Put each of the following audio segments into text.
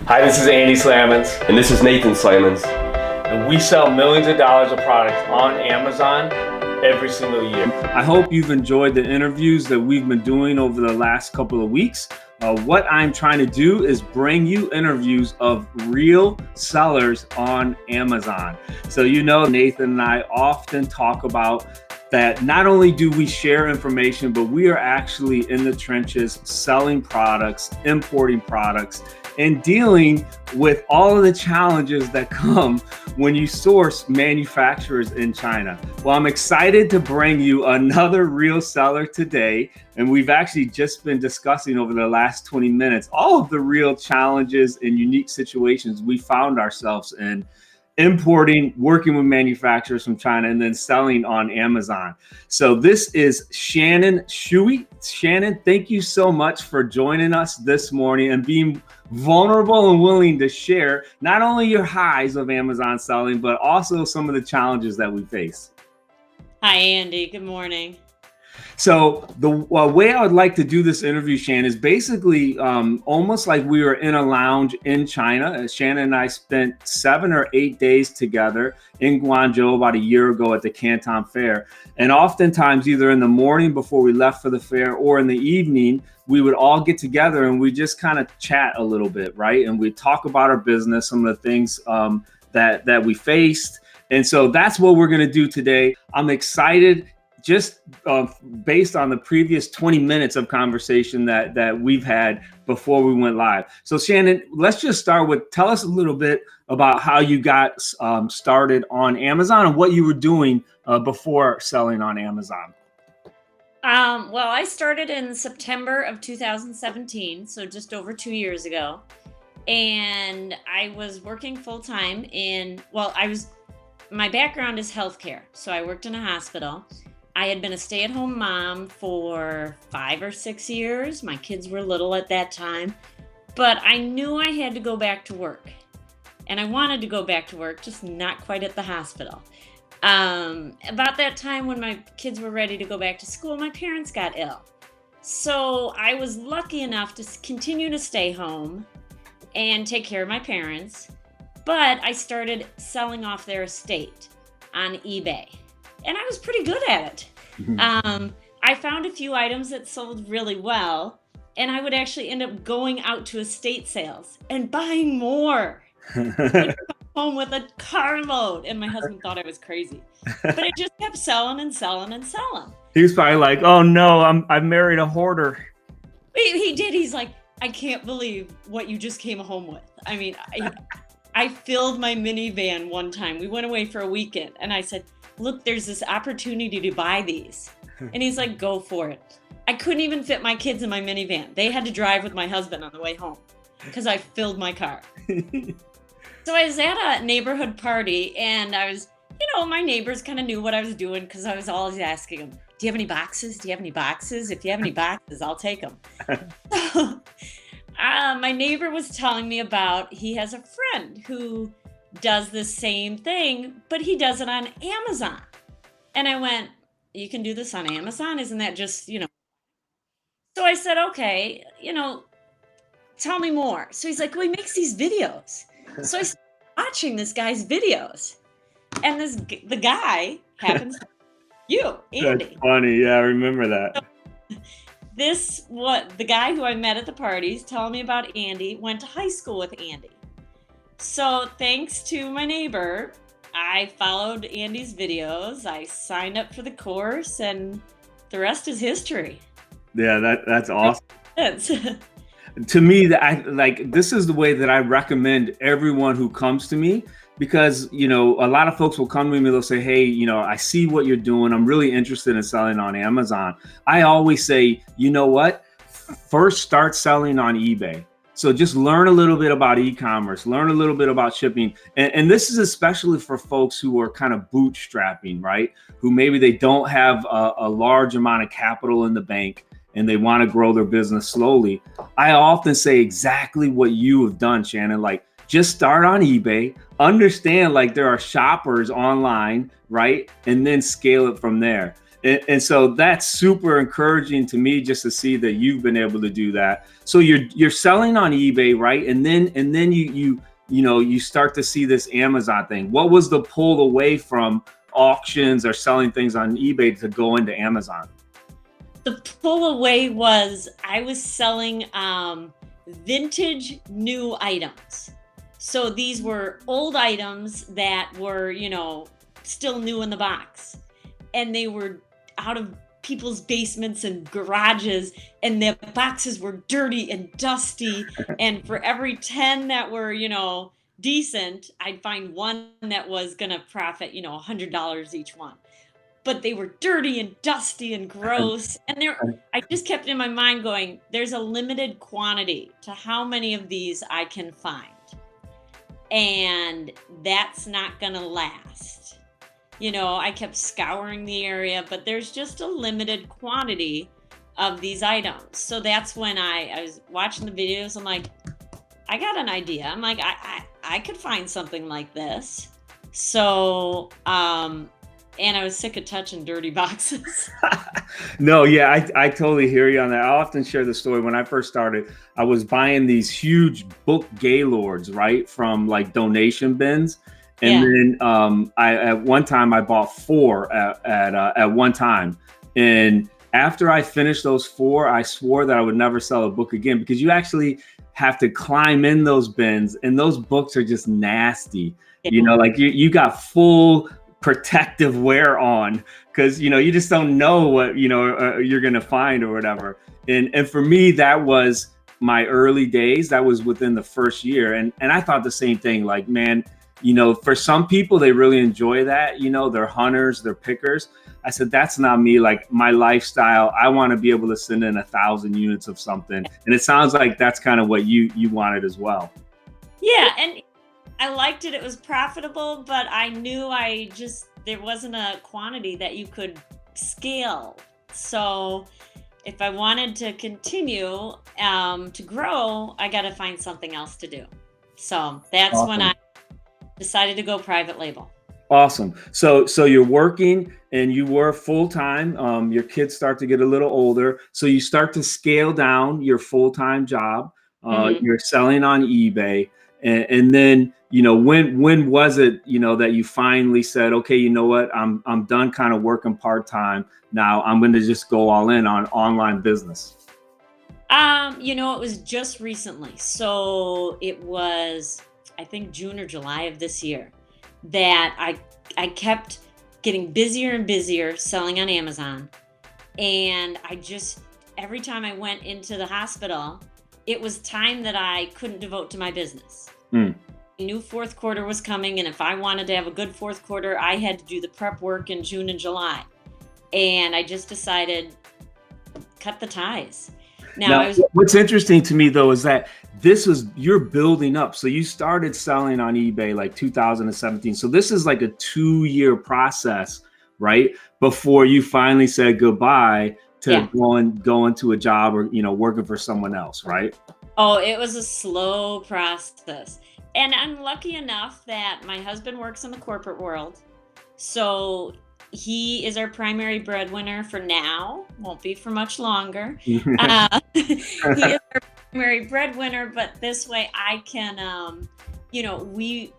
Hi, this is Andy Slamans, And this is Nathan Simons. and we sell millions of dollars of products on Amazon every single year. I hope you've enjoyed the interviews that we've been doing over the last couple of weeks. What I'm trying to do is bring you interviews of real sellers on Amazon. So, Nathan and I often talk about that not only do we share information, but we are actually in the trenches selling products, importing products, and dealing with all of the challenges that come when you source manufacturers in China. Well, I'm excited to bring you another real seller today. And we've actually just been discussing over the last 20 minutes all of the real challenges and unique situations we found ourselves in importing, working with manufacturers from China, and then selling on Amazon. So this is Shannon Schewe. Shannon, thank you so much for joining us this morning and being vulnerable and willing to share not only your highs of Amazon selling, but also some of the challenges that we face. Hi, Andy. Good morning. So the way I would like to do this interview, Shannon, is basically almost like we were in a lounge in China. Shannon and I spent 7 or 8 days together in Guangzhou about a year ago at the Canton Fair. And oftentimes, either in the morning before we left for the fair or in the evening, we would all get together and we just kind of chat a little bit, right? And we talk about our business, some of the things that we faced. And so that's what we're going to do today. I'm excited. Just based on the previous 20 minutes of conversation that we've had before we went live. So Shannon, let's just start with, tell us a little bit about how you got started on Amazon and what you were doing before selling on Amazon. Well, I started in September of 2017, so just over 2 years ago. And I was working full time my background is healthcare. So I worked in a hospital. I had been a stay-at-home mom for 5 or 6 years. My kids were little at that time, but I knew I had to go back to work. And I wanted to go back to work, just not quite at the hospital. About that time when my kids were ready to go back to school, my parents got ill. So I was lucky enough to continue to stay home and take care of my parents, but I started selling off their estate on eBay. And I was pretty good at it. I found a few items that sold really well, and I would actually end up going out to estate sales and buying more. I'd come home with a carload, and my husband thought I was crazy. But it just kept selling and selling and selling. He was probably like, "Oh no, I've married a hoarder." He did. He's like, "I can't believe what you just came home with." I mean, I filled my minivan one time. We went away for a weekend, and I said, "Look, there's this opportunity to buy these." And he's like, "Go for it." I couldn't even fit my kids in my minivan. They had to drive with my husband on the way home because I filled my car. So I was at a neighborhood party, and I was, my neighbors kind of knew what I was doing because I was always asking them, "Do you have any boxes? Do you have any boxes? If you have any boxes, I'll take them." So, my neighbor was telling me he has a friend who does the same thing, but he does it on Amazon. And I went, "You can do this on Amazon? Isn't that just, So I said, "Okay, tell me more." So he's like, "Well, he makes these videos." So I started watching this guy's videos. And the guy happens to be you, Andy. That's funny. Yeah, I remember that. The guy who I met at the parties telling me about Andy went to high school with Andy. So thanks to my neighbor, I followed Andy's videos. I signed up for the course, and the rest is history. Yeah, that's awesome. To me, this is the way that I recommend everyone who comes to me, because a lot of folks will come to me, they'll say, "Hey, I see what you're doing. I'm really interested in selling on Amazon." I always say, you know what? First, start selling on eBay. So just learn a little bit about e-commerce, learn a little bit about shipping. And this is especially for folks who are kind of bootstrapping, right? Who maybe they don't have a large amount of capital in the bank and they want to grow their business slowly. I often say exactly what you have done, Shannon. Like, just start on eBay, understand there are shoppers online, right? And then scale it from there. And so that's super encouraging to me just to see that you've been able to do that. So you're selling on eBay, right? And then you start to see this Amazon thing. What was the pull away from auctions or selling things on eBay to go into Amazon? The pull away was I was selling vintage new items. So these were old items that were, still new in the box. And they were out of people's basements and garages, and the boxes were dirty and dusty. And for every 10 that were, decent, I'd find one that was going to profit, $100 each one. But they were dirty and dusty and gross. And I just kept in my mind going, there's a limited quantity to how many of these I can find. And that's not going to last. I kept scouring the area, but there's just a limited quantity of these items. So that's when I was watching the videos. I'm like, I got an idea. I'm like, I could find something like this. So, and I was sick of touching dirty boxes. No, yeah, I totally hear you on that. I often share the story. When I first started, I was buying these huge book gaylords, right, from like donation bins. And then I at one time I bought 4 at one time. And after I finished those 4, I swore that I would never sell a book again, because you actually have to climb in those bins, and those books are just nasty. Like you got full protective wear on, because you just don't know what you're gonna find or whatever. And for me, that was my early days. That was within the first year, and I thought the same thing. Like, man, for some people, they really enjoy that. They're hunters, they're pickers. I said, that's not me. Like, my lifestyle, I want to be able to send in 1,000 units of something. And it sounds like that's kind of what you wanted as well. Yeah, and I liked it. It was profitable, but I knew there wasn't a quantity that you could scale. So if I wanted to continue to grow, I got to find something else to do. So that's Awesome. when I decided to go private label. Awesome. So you're working, and you were full-time. Your kids start to get a little older. So you start to scale down your full-time job. You're selling on eBay. And then, when was it, that you finally said, okay, you know what, I'm done kind of working part-time. Now I'm going to just go all in on online business. It was just recently. So it was, I think, June or July of this year that I kept getting busier and busier selling on Amazon. And every time I went into the hospital, it was time that I couldn't devote to my business. I knew fourth quarter was coming, and if I wanted to have a good fourth quarter, I had to do the prep work in June and July. And I just decided, cut the ties. Now what's interesting to me, though, is that you're building up. So you started selling on eBay like 2017. So this is like a 2-year process, right? Before you finally said goodbye to going to a job or, working for someone else, right? Oh, it was a slow process. And I'm lucky enough that my husband works in the corporate world. So he is our primary breadwinner for now. Won't be for much longer. He is our primary breadwinner, but this way I can, we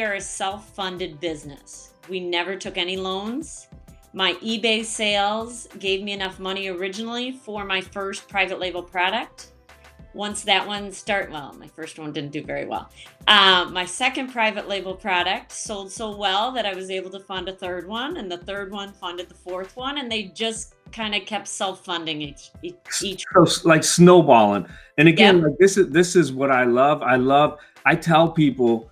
are a self-funded business. We never took any loans. My eBay sales gave me enough money originally for my first private label product. Once that one my first one didn't do very well. My second private label product sold so well that I was able to fund a third one, and the third one funded the fourth one, and they just kind of kept self-funding each. So, like snowballing. And again, like this is what I love. I tell people,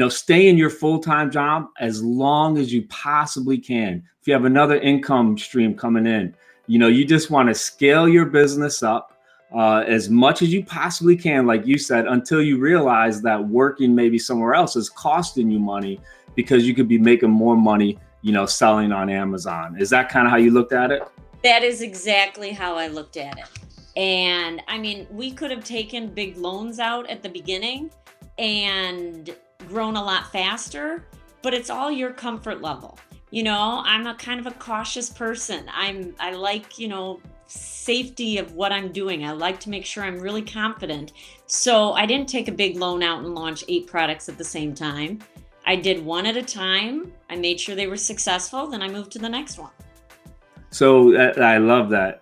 stay in your full-time job as long as you possibly can. If you have another income stream coming in, you just want to scale your business up as much as you possibly can, like you said, until you realize that working maybe somewhere else is costing you money, because you could be making more money, selling on Amazon. Is that kind of how you looked at it? That is exactly how I looked at it. And I mean, we could have taken big loans out at the beginning and grown a lot faster, but it's all your comfort level. I'm a kind of a cautious person. I like, safety of what I'm doing. I like to make sure I'm really confident. So I didn't take a big loan out and launch 8 products at the same time. I did one at a time. I made sure they were successful. Then I moved to the next one. So I love that.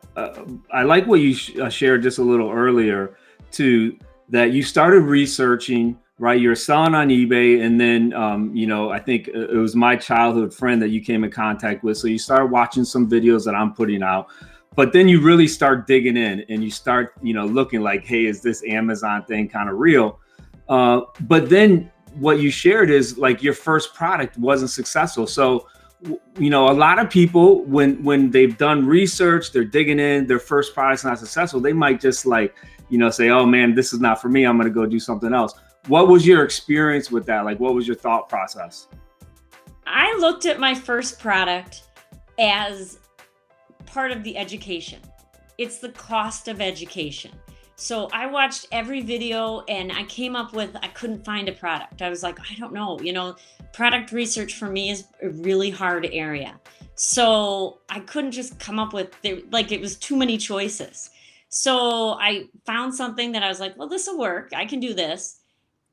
I like what you shared just a little earlier too, that you started researching, right? You're selling on eBay. And then, I think it was my childhood friend that you came in contact with. So you started watching some videos that I'm putting out, but then you really start digging in and you start, looking like, hey, is this Amazon thing kind of real? But then what you shared is like your first product wasn't successful. So a lot of people, when they've done research, they're digging in, their first product's not successful, they might just say, oh man, this is not for me, I'm going to go do something else. What was your experience with that? Like, what was your thought process? I looked at my first product as part of the education. It's the cost of education. So I watched every video and I came up with, I couldn't find a product. I was like, I don't know, product research for me is a really hard area. So I couldn't just come up with, it was too many choices. So I found something that I was like, well, this will work. I can do this.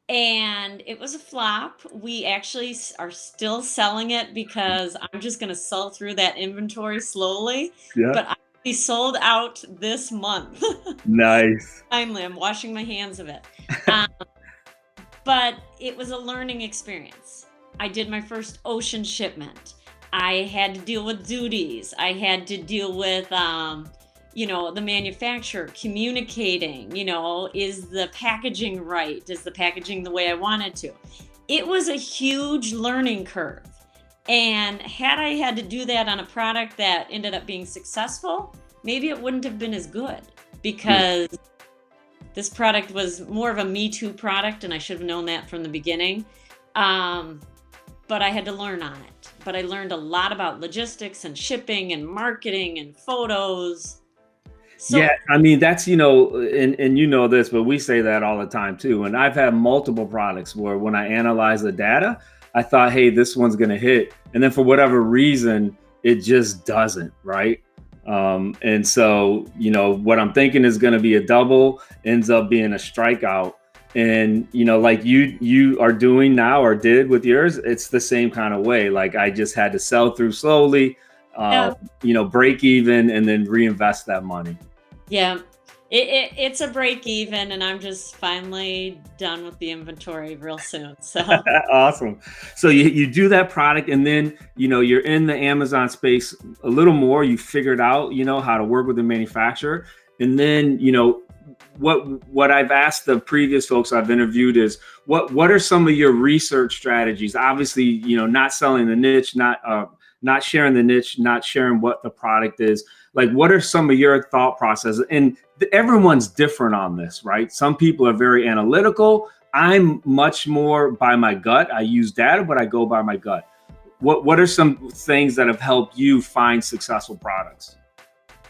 And it was a flop. We actually are still selling it because I'm just going to sell through that inventory slowly. Yeah. But we sold out this month. Nice. Finally, I'm washing my hands of it. But it was a learning experience. I did my first ocean shipment. I had to deal with duties. I had to deal with, the manufacturer communicating, is the packaging right? Is the packaging the way I wanted to? It was a huge learning curve. And had I had to do that on a product that ended up being successful, maybe it wouldn't have been as good because this product was more of a Me Too product and I should have known that from the beginning. But I had to learn on it. But I learned a lot about logistics and shipping and marketing and photos. So, yeah, I mean, that's, and this, but we say that all the time too. And I've had multiple products where when I analyze the data, I thought, hey, this one's going to hit. And then for whatever reason, it just doesn't, right? And so, what I'm thinking is going to be a double ends up being a strikeout. And, like you are doing now or did with yours, it's the same kind of way. Like I just had to sell through slowly, break even and then reinvest that money. Yeah. It's a break even and I'm just finally done with the inventory real soon. So awesome. So you do that product and then, you're in the Amazon space a little more, you figured out, how to work with the manufacturer. And then, what I've asked the previous folks I've interviewed is what are some of your research strategies? Obviously, not selling the niche, not sharing the niche, not sharing what the product is. Like, what are some of your thought processes? And everyone's different on this, right? Some people are very analytical. I'm much more by my gut. I use data, but I go by my gut. What are some things that have helped you find successful products?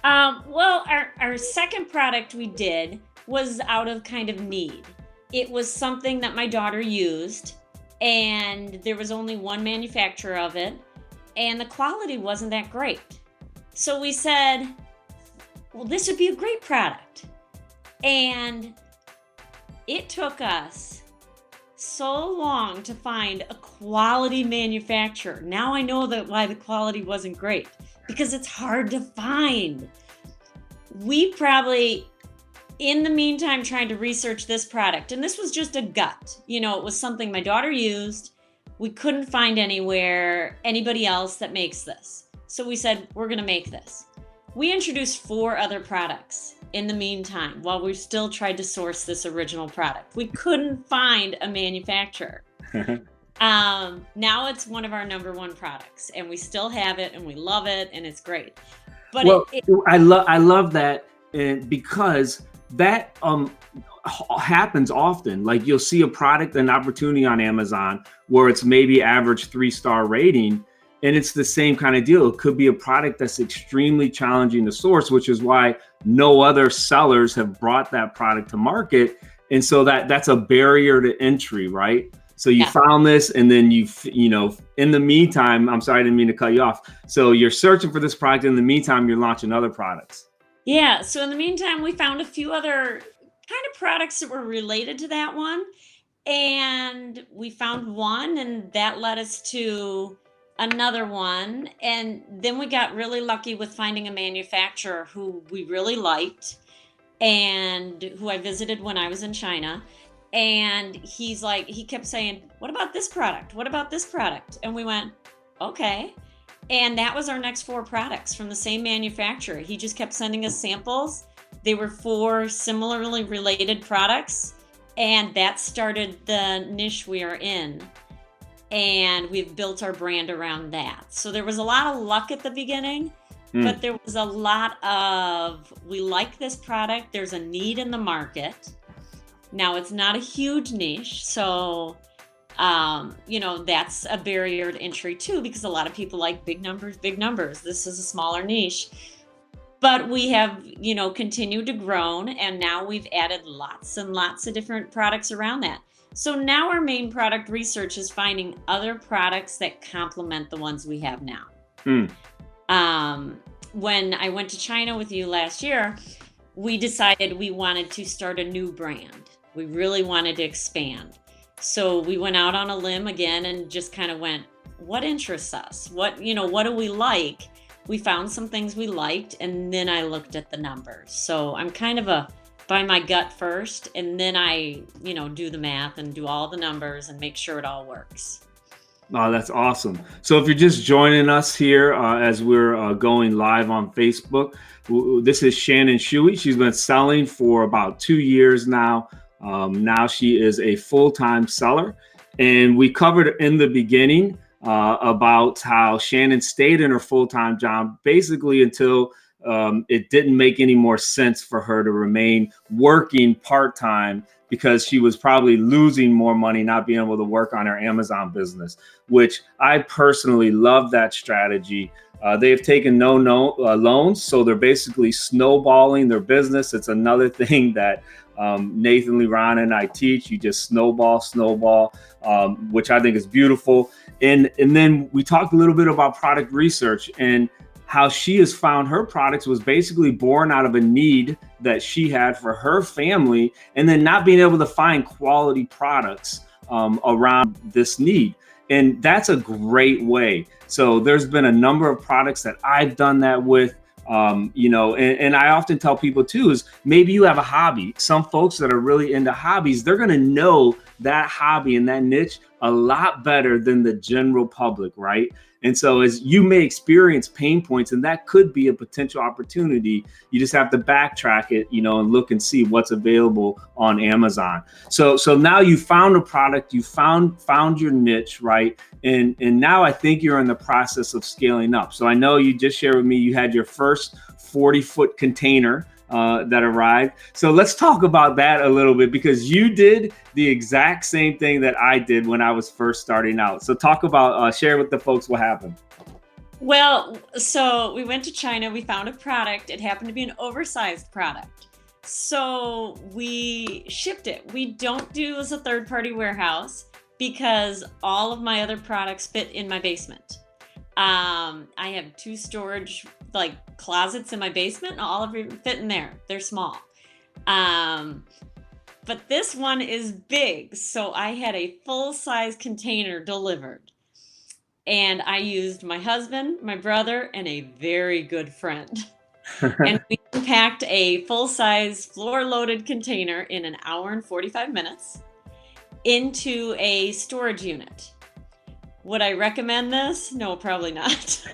Well, our second product we did was out of kind of need. It was something that my daughter used, and there was only one manufacturer of it, and the quality wasn't that great. So we said, well, this would be a great product. And it took us so long to find a quality manufacturer. Now I know that why the quality wasn't great, because it's hard to find. We probably, in the meantime, trying to research this product, and this was just a gut. It was something my daughter used. We couldn't find anybody else that makes this. So we said, we're going to make this. We introduced 4 other products in the meantime while we still tried to source this original product. We couldn't find a manufacturer. Now it's one of our #1 products and we still have it and we love it and it's great. But I love that because that happens often. Like you'll see a product, an opportunity on Amazon where it's maybe average 3-star rating. And it's the same kind of deal. It could be a product that's extremely challenging to source, which is why no other sellers have brought that product to market. And so that's a barrier to entry, right? So you found this, and then in the meantime, I'm sorry, I didn't mean to cut you off. So you're searching for this product. In the meantime, you're launching other products. Yeah. So in the meantime, we found a few other kind of products that were related to that one. And we found one, and that led us to another one. And then we got really lucky with finding a manufacturer who we really liked and who I visited when I was in China. And he kept saying, "What about this product? What about this product?" And we went, "Okay." And that was our next 4 products from the same manufacturer. He just kept sending us samples. They were 4 similarly related products. And that started the niche we are in. And we've built our brand around that. So there was a lot of luck at the beginning, but there was a lot of, we like this product. There's a need in the market. Now, it's not a huge niche. So, that's a barrier to entry too, because a lot of people like big numbers, big numbers. This is a smaller niche. But we have, continued to grow, and now we've added lots and lots of different products around that. So now our main product research is finding other products that complement the ones we have now. When I went to China with you last year, we decided we wanted to start a new brand. We really wanted to expand. So we went out on a limb again and just kind of went, what interests us? What do we like? We found some things we liked, and then I looked at the numbers. So I'm kind of by my gut first, and then I, do the math and do all the numbers and make sure it all works. Oh, that's awesome. So if you're just joining us here as we're going live on Facebook, this is Shannon Schewe. She's been selling for about 2 years now. Now she is a full-time seller. And we covered in the beginning about how Shannon stayed in her full-time job basically until it didn't make any more sense for her to remain working part-time, because she was probably losing more money not being able to work on her Amazon business, which I personally love that strategy. They've taken no loans, so they're basically snowballing their business. It's another thing that Nathan Leron and I teach. You just snowball, which I think is beautiful. And then we talked a little bit about product research and how she has found her products was basically born out of a need that she had for her family, and then not being able to find quality products around this need. And that's a great way. So there's been a number of products that I've done that with. And I often tell people too, is maybe you have a hobby. Some folks that are really into hobbies, they're going to know that hobby and that niche a lot better than the general public, right? And so as you may experience pain points, and that could be a potential opportunity, you just have to backtrack it, and look and see what's available on Amazon. So now you found a product, you found your niche, right? And now I think you're in the process of scaling up. So I know you just shared with me, you had your first 40-foot container that arrived. So let's talk about that a little bit, because you did the exact same thing that I did when I was first starting out. So talk about, share with the folks what happened. Well, so we went to China, we found a product. It happened to be an oversized product. So we shipped it. We don't do as a third-party warehouse because all of my other products fit in my basement. I have 2 storage closets in my basement, and all of them fit in there. They're small. But this one is big. So I had a full-size container delivered. And I used my husband, my brother, and a very good friend. And we packed a full-size floor-loaded container in an hour and 45 minutes into a storage unit. Would I recommend this? No, probably not.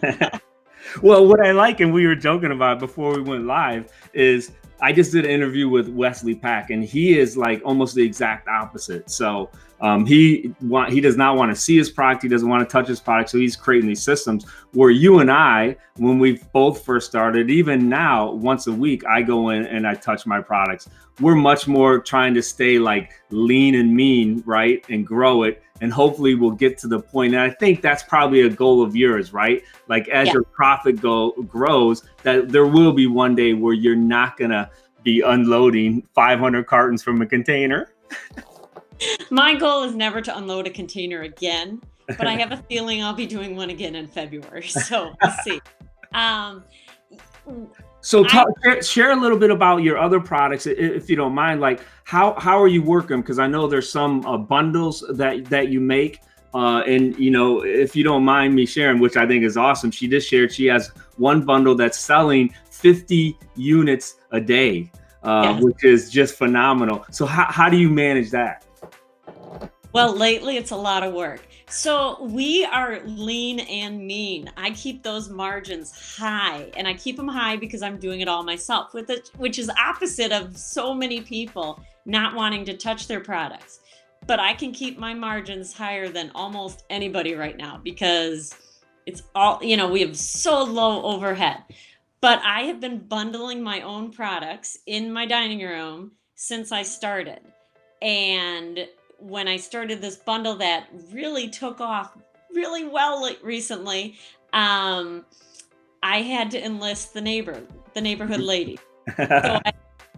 Well, what I like, and we were joking about before we went live, is I just did an interview with Wesley Pack, and he is like almost the exact opposite. So he does not want to see his product. He doesn't want to touch his product. So he's creating these systems where you and I, when we both first started, even now, once a week, I go in and I touch my products. We're much more trying to stay lean and mean, right? And grow it. And hopefully we'll get to the point. And I think that's probably a goal of yours, right? As your profit grows, that there will be one day where you're not going to be unloading 500 cartons from a container. My goal is never to unload a container again, but I have a feeling I'll be doing one again in February. So we'll see. Um, So I share a little bit about your other products, if you don't mind. Like how are you working? Because I know there's some bundles that you make, and if you don't mind me sharing, which I think is awesome. She just shared she has one bundle that's selling 50 units a day, Yes. which is just phenomenal. So how do you manage that? Well, lately it's a lot of work. So we are lean and mean. I keep those margins high, and I keep them high because I'm doing it all myself, which is opposite of so many people not wanting to touch their products. But I can keep my margins higher than almost anybody right now because it's all, we have so low overhead. But I have been bundling my own products in my dining room since I started. And when I started this bundle that really took off really well recently, um, I had to enlist the neighborhood lady. So I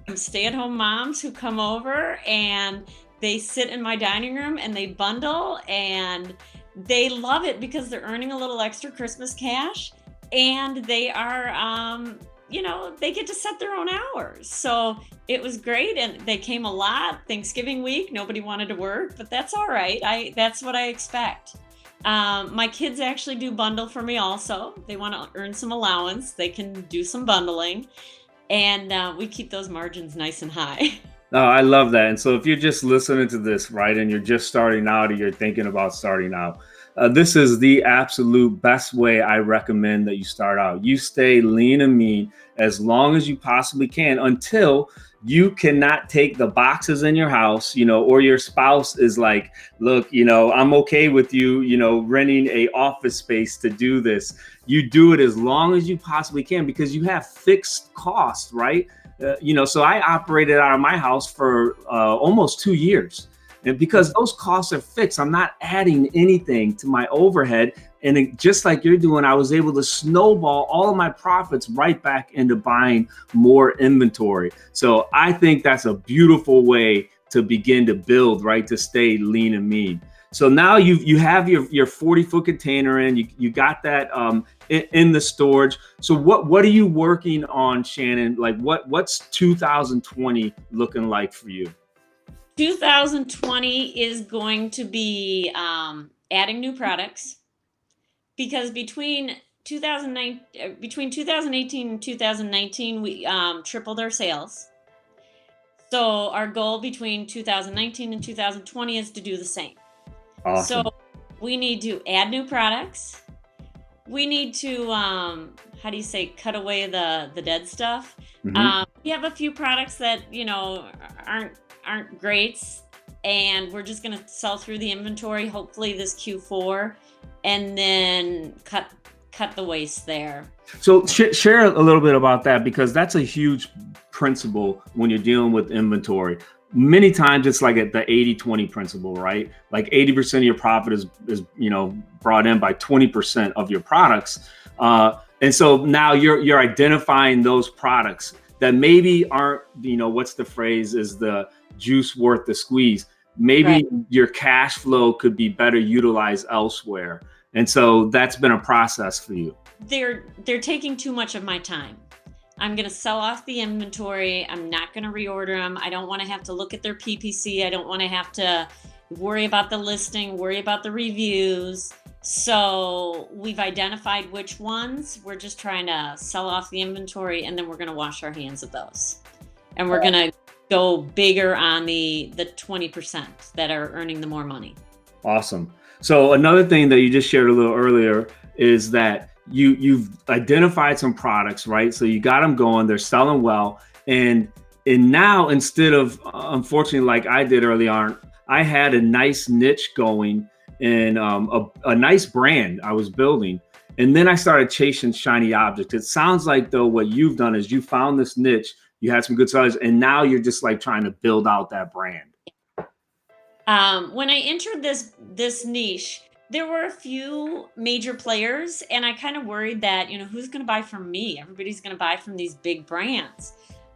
have stay-at-home moms who come over and they sit in my dining room and they bundle and they love it because they're earning a little extra Christmas cash and they are they get to set their own hours. So it was great and they came a lot. Thanksgiving week, nobody wanted to work, but that's all right. That's what I expect. My kids actually do bundle for me also. They want to earn some allowance. They can do some bundling and we keep those margins nice and high. Oh, I love that. And so if you're just listening to this, right, and you're just starting out or you're thinking about starting out, this is the absolute best way I recommend that you start out. You stay lean and mean as long as you possibly can until you cannot take the boxes in your house, or your spouse is like, look, I'm okay with you, renting a office space to do this. You do it as long as you possibly can because you have fixed costs, right? So I operated out of my house for almost 2 years. And because those costs are fixed, I'm not adding anything to my overhead. And just like you're doing, I was able to snowball all of my profits right back into buying more inventory. So I think that's a beautiful way to begin to build, right? To stay lean and mean. So now you have your 40-foot container in, you got that in the storage. So what are you working on, Shannon? Like what's 2020 looking like for you? 2020 is going to be adding new products because between 2018 and 2019 we tripled our sales. So our goal between 2019 and 2020 is to do the same. So Awesome. we need to add new products. We need to how do you say, cut away the dead stuff. Hmm. We have a few products that aren't greats, and we're just going to sell through the inventory hopefully this Q4 and then cut the waste there. So share a little bit about that because that's a huge principle when you're dealing with inventory. Many times it's like the 80-20 principle, right? Like 80% of your profit is brought in by 20% of your products. And so now you're identifying those products that maybe aren't, what's the phrase, is the juice worth the squeeze. Maybe Right. your cash flow could be better utilized elsewhere. And so that's been a process for you. They're taking too much of my time. I'm going to sell off the inventory. I'm not going to reorder them. I don't want to have to look at their PPC. I don't want to have to worry about the listing, worry about the reviews. So we've identified which ones. We're just trying to sell off the inventory, and then we're going to wash our hands of those. And we're going to go bigger on the 20% that are earning the more money. Awesome. So another thing that you just shared a little earlier is that you've identified some products, right? So you got them going, they're selling well. And now instead of, unfortunately, like I did early on, I had a nice niche going and a nice brand I was building. And then I started chasing shiny objects. It sounds like though what you've done is you found this niche, you had some good sellers, and now you're just like trying to build out that brand. When I entered this niche, there were a few major players, and I kind of worried that who's going to buy from me? Everybody's going to buy from these big brands.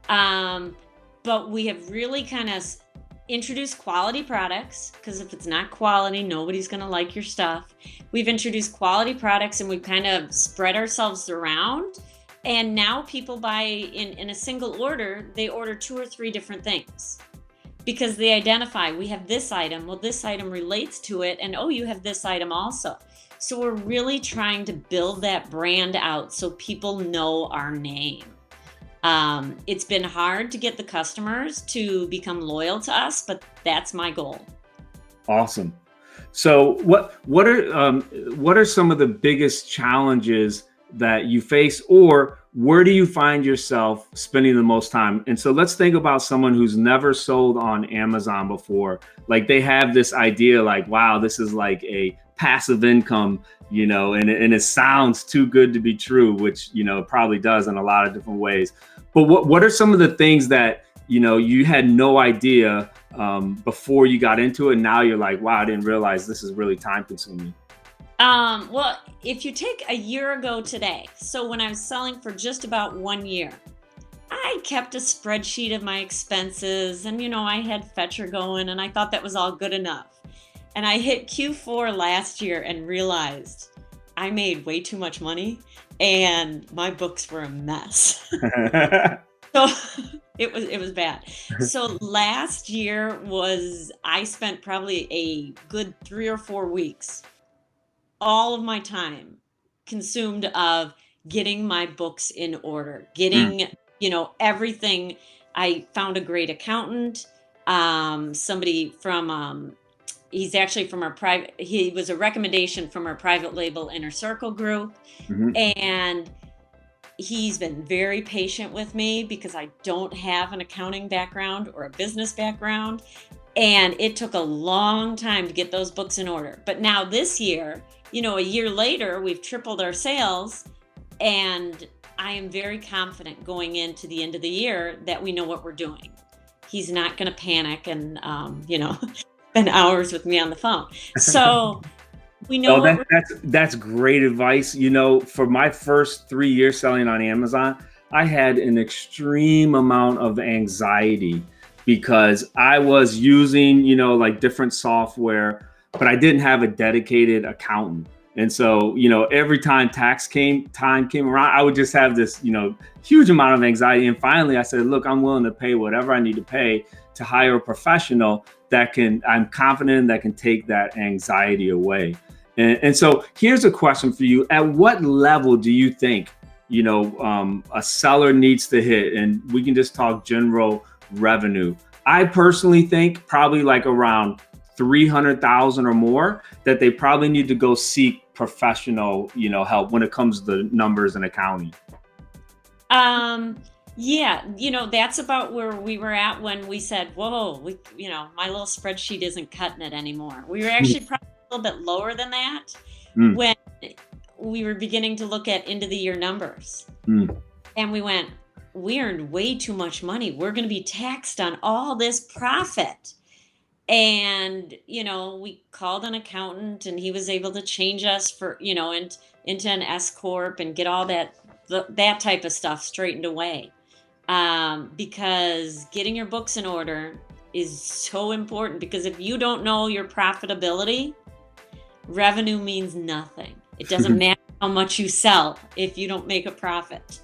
But we have really kind of introduced quality products, because if it's not quality, nobody's going to like your stuff. We've introduced quality products, and we've kind of spread ourselves around. And now people buy in a single order, they order 2 or 3 different things because they identify, we have this item. Well, this item relates to it. And oh, you have this item also. So we're really trying to build that brand out so people know our name. It's been hard to get the customers to become loyal to us, but that's my goal. Awesome. So what are some of the biggest challenges that you face, or where do you find yourself spending the most time? And so let's think about someone who's never sold on Amazon before. Like they have this idea like, wow, this is like a passive income, and it sounds too good to be true, which, it probably does in a lot of different ways. But what are some of the things that, you had no idea before you got into it, and now you're like, wow, I didn't realize this is really time consuming? Well, if you take a year ago today, so when I was selling for just about 1 year, I kept a spreadsheet of my expenses, and I had Fetcher going, and I thought that was all good enough. And I hit Q4 last year and realized I made way too much money and my books were a mess. So it was bad. So last year I spent probably a good 3 or 4 weeks, all of my time consumed of getting my books in order, getting, everything. I found a great accountant, somebody from, he's actually from he was a recommendation from our private label Inner Circle group. Mm-hmm. And he's been very patient with me because I don't have an accounting background or a business background. And it took a long time to get those books in order. But now this year, a year later, we've tripled our sales. And I am very confident going into the end of the year that we know what we're doing. He's not going to panic and, spend hours with me on the phone. So we know. That's great advice. For my first 3 years selling on Amazon, I had an extreme amount of anxiety because I was using, like different software, but I didn't have a dedicated accountant. And so, every time time came around, I would just have this, huge amount of anxiety. And finally I said, look, I'm willing to pay whatever I need to pay to hire a professional I'm confident that can take that anxiety away. And so here's a question for you. At what level do you think, a seller needs to hit? And we can just talk general revenue. I personally think probably like around 300,000 or more, that they probably need to go seek professional, help when it comes to the numbers and accounting. Yeah, that's about where we were at when we said, whoa, my little spreadsheet isn't cutting it anymore. We were actually probably a little bit lower than that when we were beginning to look at end of the year numbers. And we went, we earned way too much money. We're going to be taxed on all this profit. And, we called an accountant and he was able to change us for, into an S Corp and get all that type of stuff straightened away. Because getting your books in order is so important, because if you don't know your profitability, revenue means nothing. It doesn't matter how much you sell if you don't make a profit.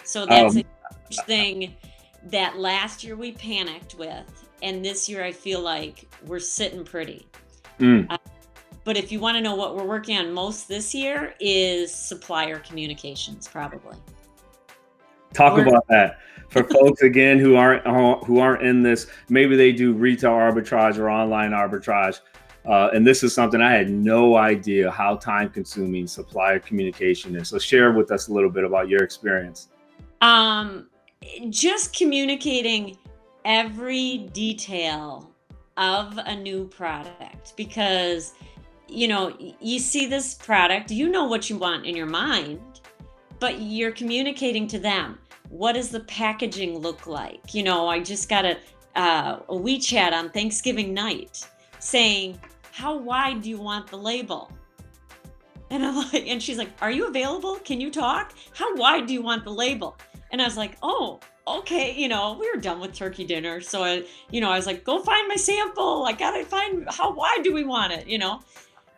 So that's a huge thing that last year we panicked with. And this year I feel like we're sitting pretty. But if you want to know what we're working on most this year is supplier communications, probably. Talk about that for folks again who aren't in this. Maybe they do retail arbitrage or online arbitrage, and this is something I had no idea how time consuming supplier communication is. So share with us a little bit about your experience. Just communicating every detail of a new product, because you see this product, what you want in your mind, but you're communicating to them. What does the packaging look like? I just got a WeChat on Thanksgiving night saying, how wide do you want the label? And I'm like, and she's like, are you available? Can you talk? How wide do you want the label? And I was like, oh, okay, we were done with turkey dinner. So I was like, go find my sample. I gotta find how wide do we want it,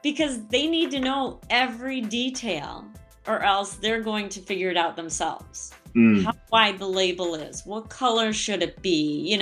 because they need to know every detail or else they're going to figure it out themselves. Mm. How wide the label is, what color should it be,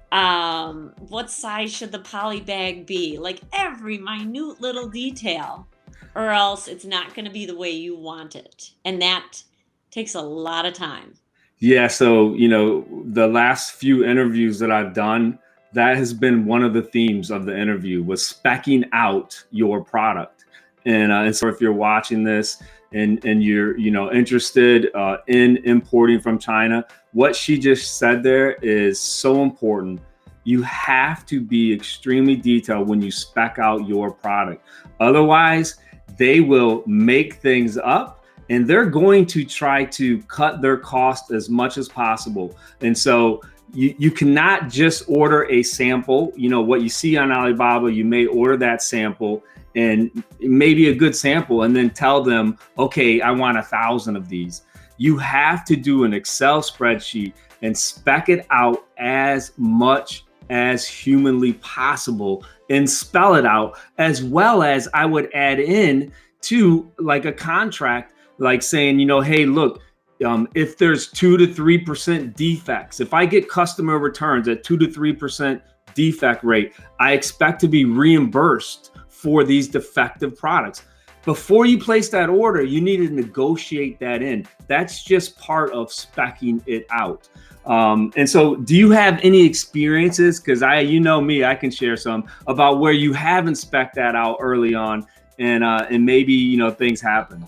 what size should the poly bag be, like every minute little detail, or else it's not going to be the way you want it. And that takes a lot of time. Yeah, so the last few interviews that I've done, that has been one of the themes of the interview was speccing out your product. And so if you're watching this and you're interested in importing from China, what she just said there is so important. You have to be extremely detailed when you spec out your product. Otherwise, they will make things up and they're going to try to cut their cost as much as possible. And so you cannot just order a sample. What you see on Alibaba, you may order that sample and maybe a good sample and then tell them, okay, I want 1,000 of these. You have to do an Excel spreadsheet and spec it out as much as humanly possible and spell it out, as well as I would add in to like a contract, like saying, hey, look, if there's 2 to 3% defects, if I get customer returns at 2 to 3% defect rate, I expect to be reimbursed for these defective products. Before you place that order, you need to negotiate that in. That's just part of speccing it out. And so do you have any experiences? Because me, I can share some about where you haven't spec'd that out early on and maybe, things happen.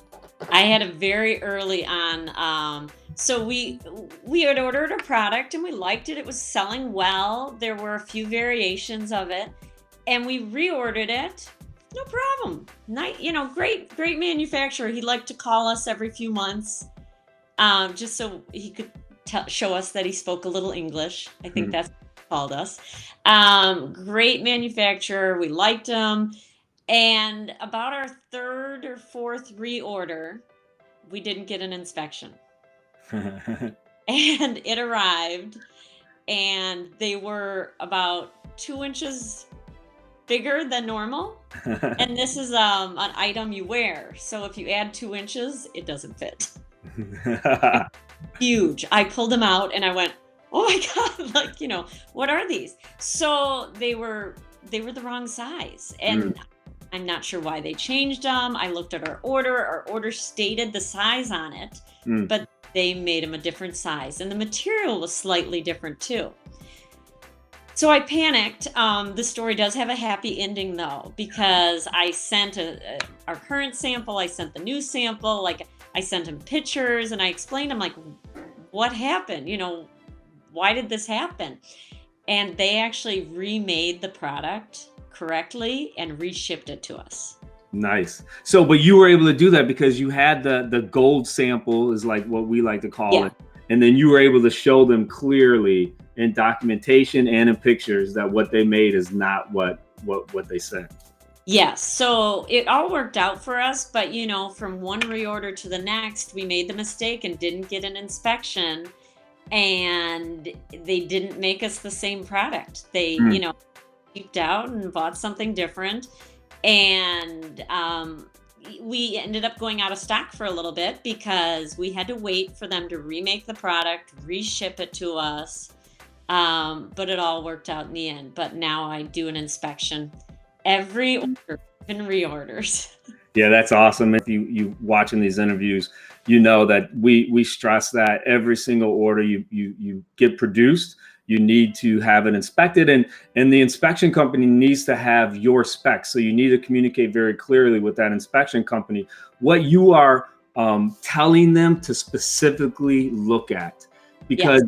I had a very early on. So we had ordered a product and we liked it. It was selling well. There were a few variations of it, and we reordered it. No problem. Great manufacturer. He'd like to call us every few months, just so he could show us that he spoke a little English. I think that's what he called us. Great manufacturer. We liked him. And about our third or fourth reorder, we didn't get an inspection. And it arrived, and they were about 2 inches bigger than normal. And this is an item you wear. So if you add 2 inches, it doesn't fit. Huge. I pulled them out and I went, oh my God, what are these? So they were the wrong size. And I'm not sure why they changed them. I looked at our order. Our order stated the size on it, but they made them a different size. And the material was slightly different too. So I panicked. The story does have a happy ending though, because I sent our current sample. I sent the new sample. I sent him pictures and I explained, I'm like, what happened? Why did this happen? And they actually remade the product correctly and reshipped it to us. Nice. So, but you were able to do that because you had the gold sample, is like what we like to call it. And then you were able to show them clearly in documentation and in pictures that what they made is not what they said. Yes. So it all worked out for us. But, from one reorder to the next, we made the mistake and didn't get an inspection. And they didn't make us the same product. They, cheaped out and bought something different. And we ended up going out of stock for a little bit because we had to wait for them to remake the product, reship it to us. But it all worked out in the end. But now I do an inspection every order, even reorders. Yeah, that's awesome. If you watching these interviews, that we stress that every single order you get produced, you need to have it inspected, and the inspection company needs to have your specs. So you need to communicate very clearly with that inspection company what you are telling them to specifically look at. Because,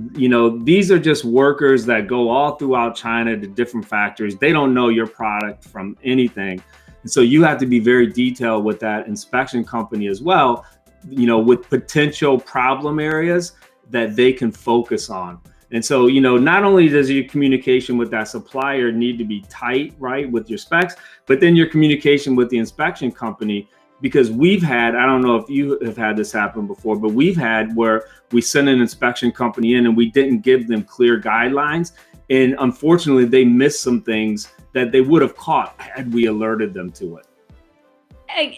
these are just workers that go all throughout China to different factories. They don't know your product from anything. And so you have to be very detailed with that inspection company as well, with potential problem areas that they can focus on. And so, not only does your communication with that supplier need to be tight, right, with your specs, but then your communication with the inspection company because we've had, I don't know if you have had this happen before, but we've had where we send an inspection company in and we didn't give them clear guidelines. And unfortunately, they missed some things that they would have caught had we alerted them to it.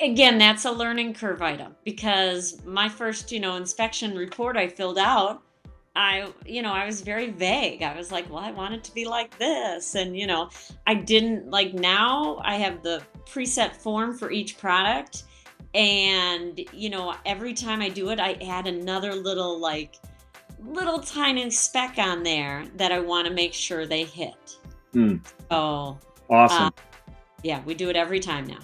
Again, that's a learning curve item, because my first, inspection report I filled out, I was very vague. I was like, well, I want it to be like this. And, I didn't now I have the preset form for each product. And, every time I do it, I add another little tiny speck on there that I want to make sure they hit. So awesome. Yeah, we do it every time now.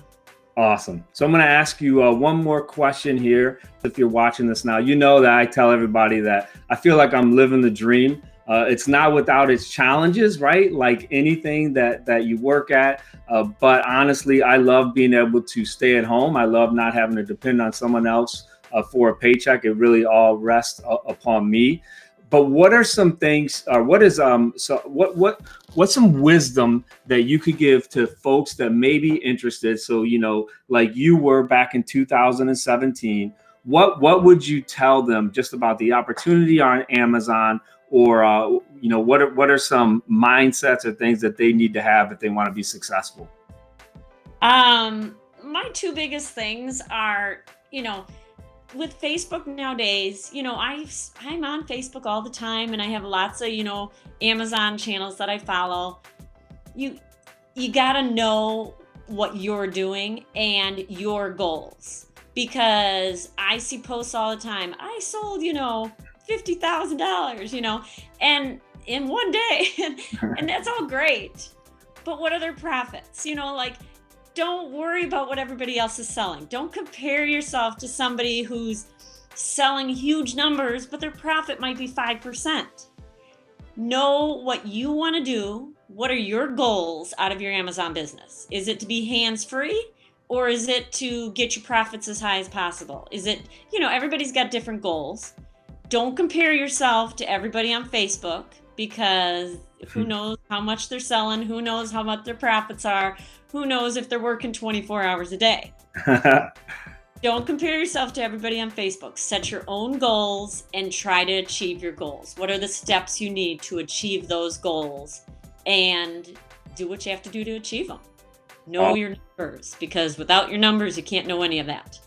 Awesome. So I'm going to ask you one more question here. If you're watching this now, you know that I tell everybody that I feel like I'm living the dream. It's not without its challenges, right? Like anything that you work at. But honestly, I love being able to stay at home. I love not having to depend on someone else for a paycheck. It really all rests upon me. But what are some things, or what's some wisdom that you could give to folks that may be interested? So, like you were back in 2017, what would you tell them just about the opportunity on Amazon, or, what are some mindsets or things that they need to have if they want to be successful? My two biggest things are, with Facebook nowadays, I'm on Facebook all the time, and I have lots of, Amazon channels that I follow. You got to know what you're doing and your goals, because I see posts all the time. I sold, $50,000, and in one day, and that's all great. But what are their profits? Don't worry about what everybody else is selling. Don't compare yourself to somebody who's selling huge numbers, but their profit might be 5%. Know what you want to do. What are your goals out of your Amazon business? Is it to be hands-free, or is it to get your profits as high as possible? Is it, everybody's got different goals. Don't compare yourself to everybody on Facebook, because who knows how much they're selling, who knows how much their profits are, who knows if they're working 24 hours a day. Don't compare yourself to everybody on Facebook. Set your own goals and try to achieve your goals. What are the steps you need to achieve those goals? And do what you have to do to achieve them. Know your numbers, because without your numbers, you can't know any of that.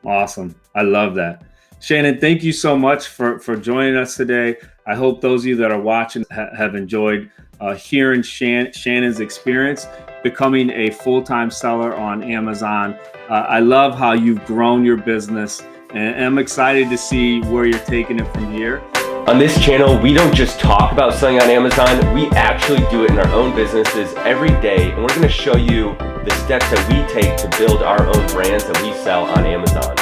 Awesome. I love that. Shannon, thank you so much for joining us today. I hope those of you that are watching have enjoyed hearing Shannon's experience becoming a full-time seller on Amazon. I love how you've grown your business, and I'm excited to see where you're taking it from here. On this channel, we don't just talk about selling on Amazon, we actually do it in our own businesses every day, and we're going to show you the steps that we take to build our own brands that we sell on Amazon.